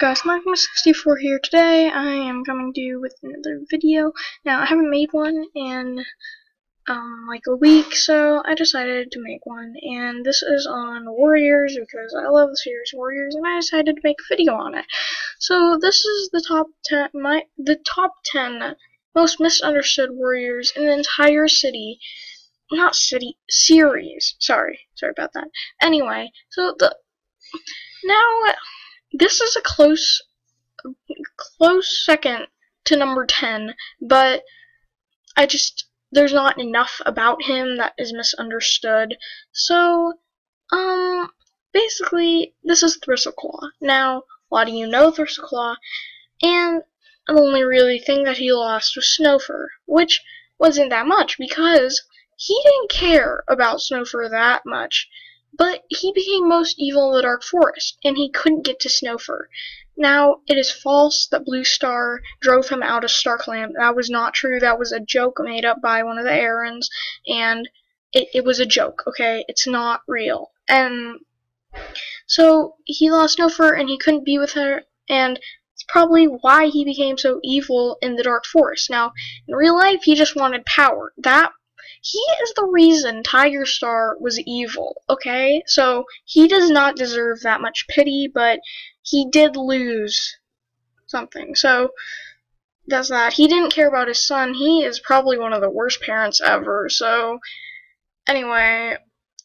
Guys, Markman64 here. Today I am coming to you with another video. Now, I haven't made one in like a week, so I decided to make one, and this is on Warriors because I love the series Warriors, and I decided to make a video on it. So this is the top 10 most misunderstood Warriors in the entire series. Sorry about that. Anyway, so now this is a close second to number 10, but there's not enough about him that is misunderstood. So, basically, this is Thistleclaw. Now, a lot of you know Thistleclaw, and the only really thing that he lost was Snowfur, which wasn't that much because he didn't care about Snowfur that much. But he became most evil in the Dark Forest, and he couldn't get to Snowfur. Now, it is false that Blue Star drove him out of StarClan. That was not true. That was a joke made up by one of the Erins, and it was a joke, okay? It's not real. And so, he lost Snowfur, and he couldn't be with her, and it's probably why he became so evil in the Dark Forest. Now, in real life, he just wanted power. He is the reason Tiger Star was evil, okay? So, he does not deserve that much pity, but he did lose something. So, that's that. He didn't care about his son. He is probably one of the worst parents ever. So, anyway,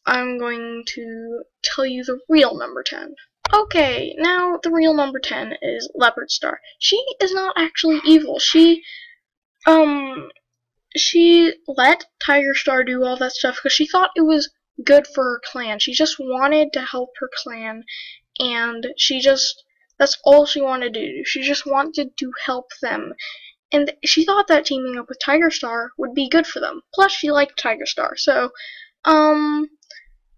I'm going to tell you the real number 10. Okay, now the real number 10 is Leopard Star. She is not actually evil. She let Tiger Star do all that stuff because she thought it was good for her clan. She just wanted to help her clan, and that's all she wanted to do. She just wanted to help them. And she thought that teaming up with Tiger Star would be good for them. Plus, she liked Tiger Star. So,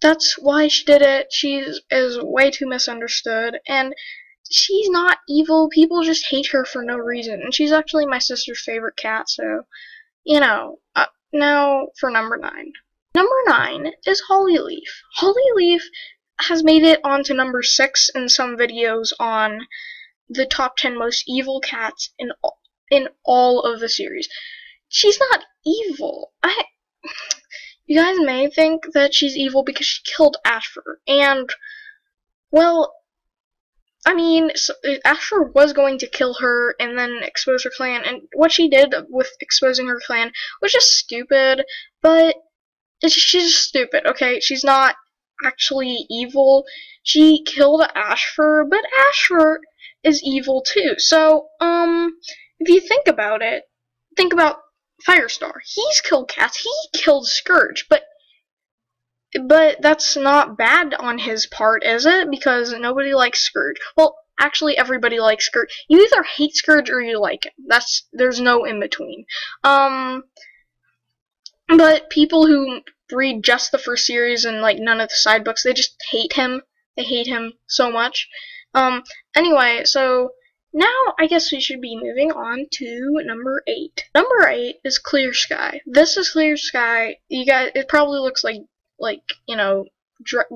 that's why she did it. She is way too misunderstood, and she's not evil. People just hate her for no reason. And she's actually my sister's favorite cat, so you know. Now for number 9. Number 9 is Hollyleaf. Hollyleaf has made it onto number 6 in some videos on the top 10 most evil cats in all of the series. She's not evil. You guys may think that she's evil because she killed Ashfur, and well, I mean, Ashfur was going to kill her and then expose her clan, and what she did with exposing her clan was just stupid, but she's just stupid, okay? She's not actually evil. She killed Ashfur, but Ashfur is evil too. So, if you think about it, think about Firestar. He's killed cats. He killed Scourge, but that's not bad on his part, is it? Because nobody likes Scourge. Well, actually, everybody likes Scourge. You either hate Scourge or you like him. There's no in between. But people who read just the first series and like none of the side books, they just hate him. They hate him so much. Anyway, so now I guess we should be moving on to number 8. Number 8 is Clear Sky. This is Clear Sky. You guys, it probably looks like you know,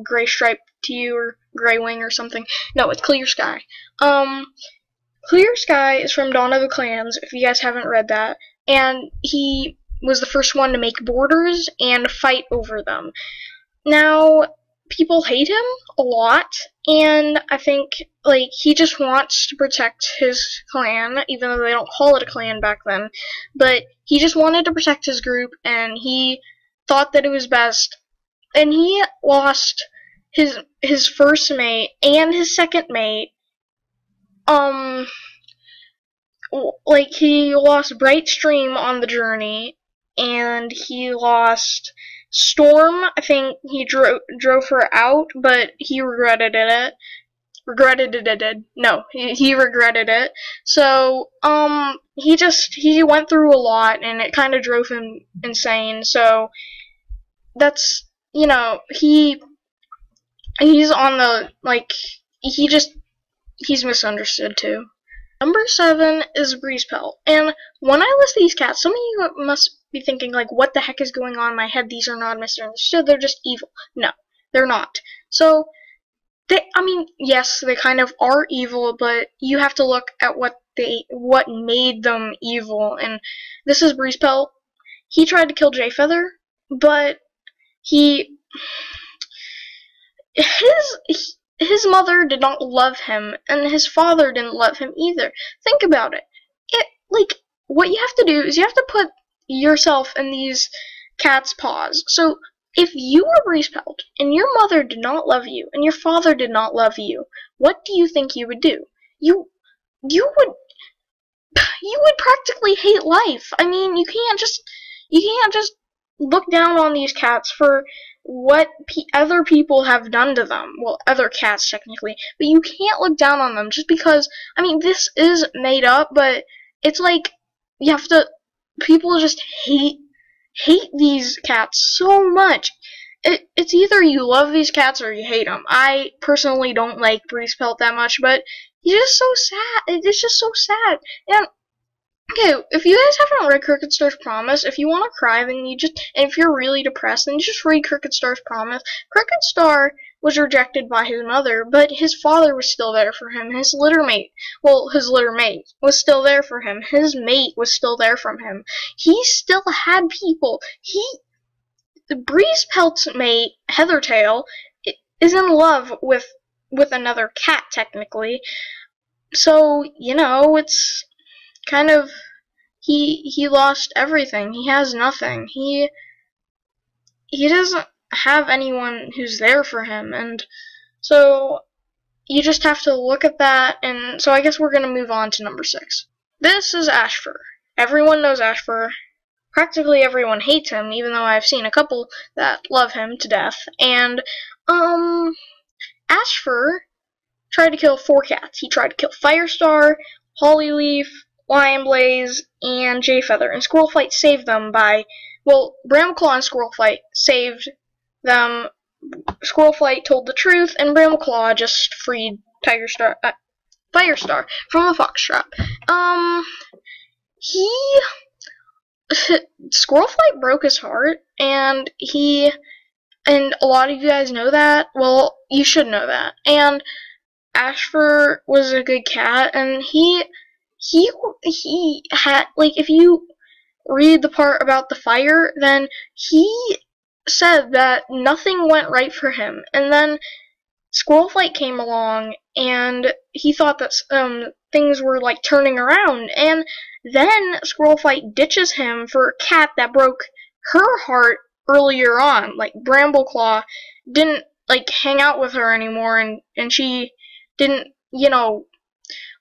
Gray Stripe to you, or Gray Wing or something. No, it's Clear Sky. Clear Sky is from Dawn of the Clans, if you guys haven't read that, and he was the first one to make borders and fight over them. Now, people hate him a lot, and I think, like, he just wants to protect his clan, even though they don't call it a clan back then, but he just wanted to protect his group, and he thought that it was best. And he lost his first mate and his second mate. Like, he lost Bright Stream on the journey, and he lost Storm. I think he drove her out, but he regretted it. No, he regretted it. So, he went through a lot, and it kind of drove him insane. So, that's, you know, he's on the, like, he's misunderstood too. Number 7 is Breezepelt, and when I list these cats, some of you must be thinking, like, what the heck is going on in my head? These are not misunderstood, they're just evil. No, they're not. So, I mean, yes, they kind of are evil, but you have to look at what made them evil. And this is Breeze Pelt. He tried to kill Jay Feather, but his mother did not love him, and his father didn't love him either. Think about it. What you have to do is you have to put yourself in these cats' paws. So, if you were Breeze Pelt, and your mother did not love you, and your father did not love you, what do you think you would do? You would practically hate life. I mean, you can't just look down on these cats for what other people have done to them. Well, other cats technically, but you can't look down on them just because. I mean, this is made up, but it's like you have to. People just hate these cats so much. It's either you love these cats or you hate them. I personally don't like Breeze Pelt that much, but he's just so sad. It's just so sad. And okay, if you guys haven't read Crooked Star's Promise, if you want to cry, then and if you're really depressed, then just read Crooked Star's Promise. Crooked Star was rejected by his mother, but his father was still there for him. His litter mate was still there for him. His mate was still there for him. He still had people. The Breeze Pelt's mate, Heathertail, is in love with another cat, technically. So, it's kind of, he lost everything. He has nothing. He doesn't have anyone who's there for him, and so you just have to look at that. And so I guess we're going to move on to number 6. This is Ashfur. Everyone knows Ashfur. Practically everyone hates him, even though I've seen a couple that love him to death. And Ashfur tried to kill 4 cats. He tried to kill Firestar, Hollyleaf, Lionblaze, and Jay Feather. And Squirrelflight saved them by, well, Brambleclaw and Squirrelflight saved them. Squirrelflight told the truth, and Brambleclaw just freed Firestar from the fox trap. Squirrelflight broke his heart, and a lot of you guys know that. Well, you should know that. And Ashfur was a good cat, and he had, like, if you read the part about the fire, then he said that nothing went right for him. And then Squirrelflight came along, and he thought that things were, like, turning around. And then Squirrelflight ditches him for a cat that broke her heart earlier on. Like, Brambleclaw didn't, like, hang out with her anymore, and she didn't,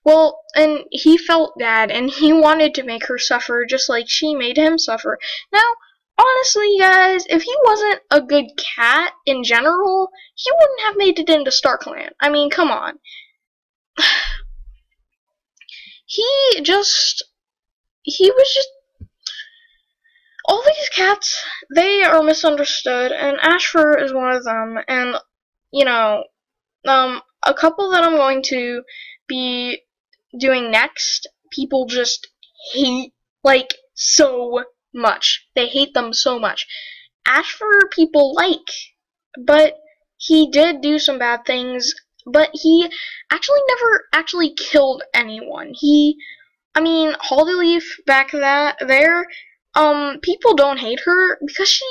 well, and he felt bad, and he wanted to make her suffer just like she made him suffer. Now, honestly, guys, if he wasn't a good cat in general, he wouldn't have made it into StarClan. I mean, come on. All these cats, they are misunderstood, and Ashfur is one of them. And, a couple that I'm going to be doing next, people just hate, like, so much. They hate them so much. Ashfur people like, but he did do some bad things, but he never actually killed anyone. Hollyleaf back there, people don't hate her because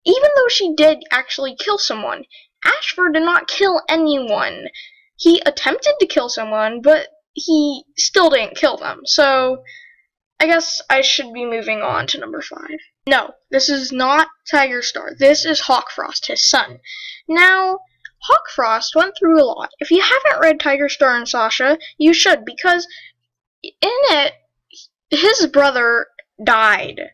even though she did actually kill someone, Ashfur did not kill anyone. He attempted to kill someone, but he still didn't kill them. So, I guess I should be moving on to number 5. No, this is not Tiger Star. This is Hawkfrost, his son. Now, Hawkfrost went through a lot. If you haven't read Tiger Star and Sasha, you should, because in it, his brother died.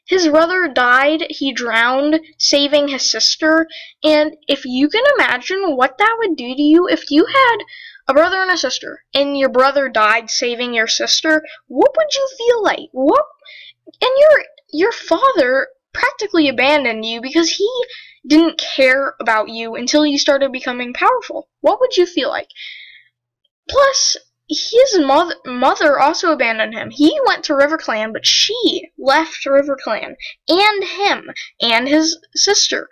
His brother died, he drowned, saving his sister, and if you can imagine what that would do to you, if you had a brother and a sister, and your brother died saving your sister, what would you feel like? And your father practically abandoned you because he didn't care about you until you started becoming powerful. What would you feel like? Plus, his mother also abandoned him. He went to RiverClan, but she left RiverClan, and him, and his sister,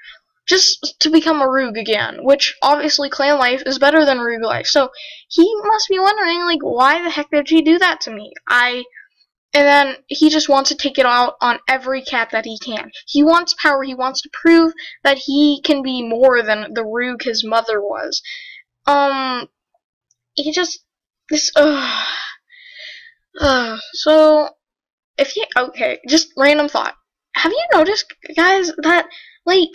just to become a Rogue again, which obviously clan life is better than Rogue life. So he must be wondering, like, why the heck did she do that to me? And then he just wants to take it out on every cat that he can. He wants power. He wants to prove that he can be more than the Rogue his mother was. He just so if you just random thought. Have you noticed, guys, that like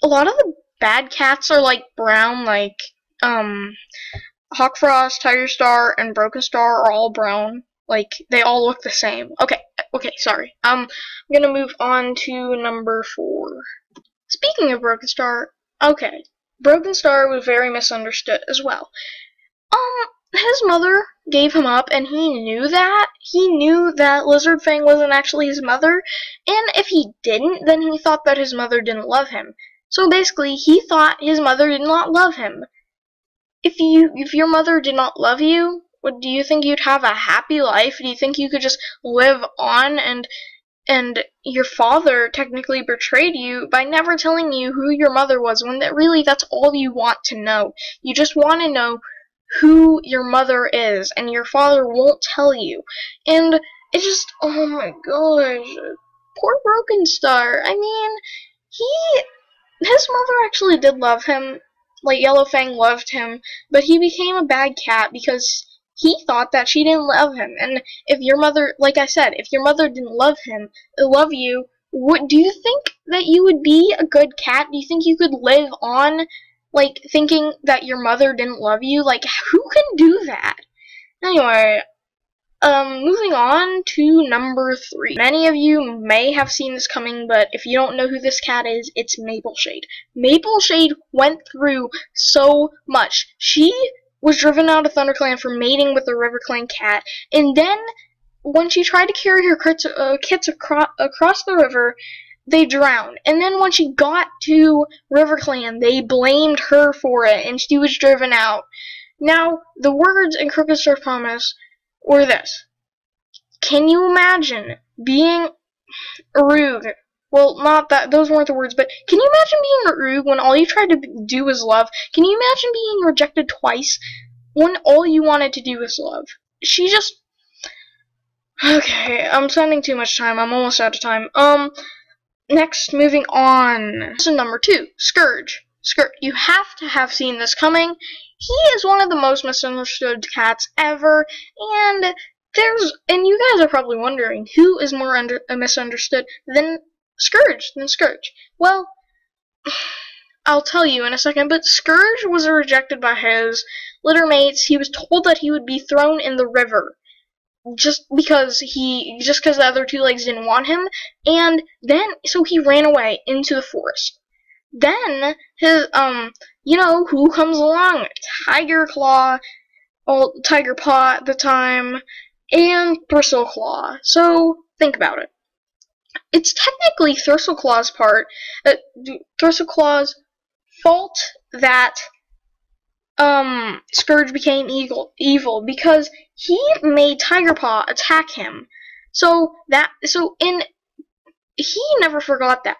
a lot of the bad cats are like brown, like Hawkfrost, Tiger Star, and Broken Star are all brown. Like they all look the same. Okay, sorry. I'm gonna move on to number 4. Speaking of Broken Star, Broken Star was very misunderstood as well. His mother gave him up, and he knew that. He knew that Lizard Fang wasn't actually his mother, and if he didn't, then he thought that his mother didn't love him. So basically, he thought his mother did not love him. If your mother did not love you, do you think you'd have a happy life? Do you think you could just live on and your father technically betrayed you by never telling you who your mother was, when really that's all you want to know. You just want to know who your mother is, and your father won't tell you. And it's just, oh my gosh, poor Broken Star. I mean, his mother actually did love him, like Yellow Fang loved him, but he became a bad cat because he thought that she didn't love him. And if your mother, like I said, if your mother didn't love you, do you think that you would be a good cat? Do you think you could live on, like, thinking that your mother didn't love you? Like, who can do that? Anyway, moving on to number 3. Many of you may have seen this coming, but if you don't know who this cat is, it's Mapleshade. Mapleshade went through so much. She was driven out of ThunderClan for mating with the RiverClan cat, and then when she tried to carry her kits across the river, they drowned. And then when she got to RiverClan, they blamed her for it, and she was driven out. Now, the words in Crooked Star's promise were this. Can you imagine being a Rogue? Well, not that, those weren't the words, but can you imagine being a Rogue when all you tried to do was love? Can you imagine being rejected twice when all you wanted to do was love? She just... Okay, I'm spending too much time. I'm almost out of time. Next, moving on. So number 2, Scourge. Scourge, you have to have seen this coming. He is one of the most misunderstood cats ever, and you guys are probably wondering, who is more misunderstood than Scourge? Well, I'll tell you in a second, but Scourge was rejected by his littermates. He was told that he would be thrown in the river. Just because the other 2 legs didn't want him, and then so he ran away into the forest. Then his who comes along? Tiger Paw at the time, and Thistleclaw. So think about it. It's technically Thistleclaw's fault that Scourge became evil because he made Tiger Paw attack him. He never forgot that.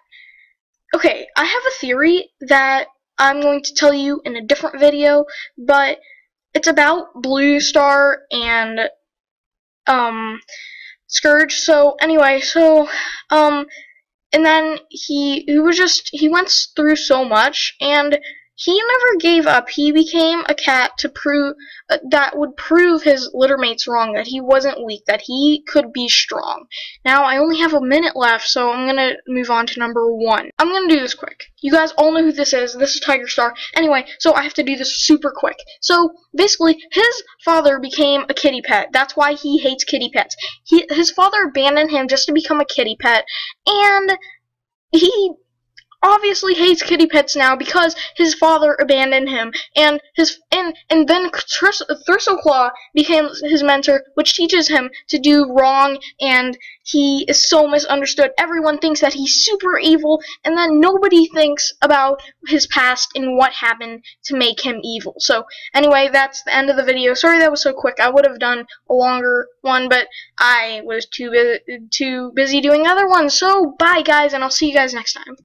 Okay, I have a theory that I'm going to tell you in a different video, but it's about Blue Star and Scourge. So anyway, and then he went through so much, and he never gave up. He became a cat to prove that would prove his littermates wrong, that he wasn't weak, that he could be strong. Now, I only have a minute left, so I'm going to move on to number 1. I'm going to do this quick. You guys all know who this is. This is Tiger Star. Anyway, so I have to do this super quick. So, basically, his father became a kitty pet. That's why he hates kitty pets. His father abandoned him just to become a kitty pet, and he obviously hates kitty pets now because his father abandoned him, and then Thistleclaw became his mentor, which teaches him to do wrong, and he is so misunderstood. Everyone thinks that he's super evil, and then nobody thinks about his past and what happened to make him evil. So anyway, that's the end of the video. Sorry that was so quick. I would have done a longer one, but I was too busy doing other ones. So bye guys, and I'll see you guys next time.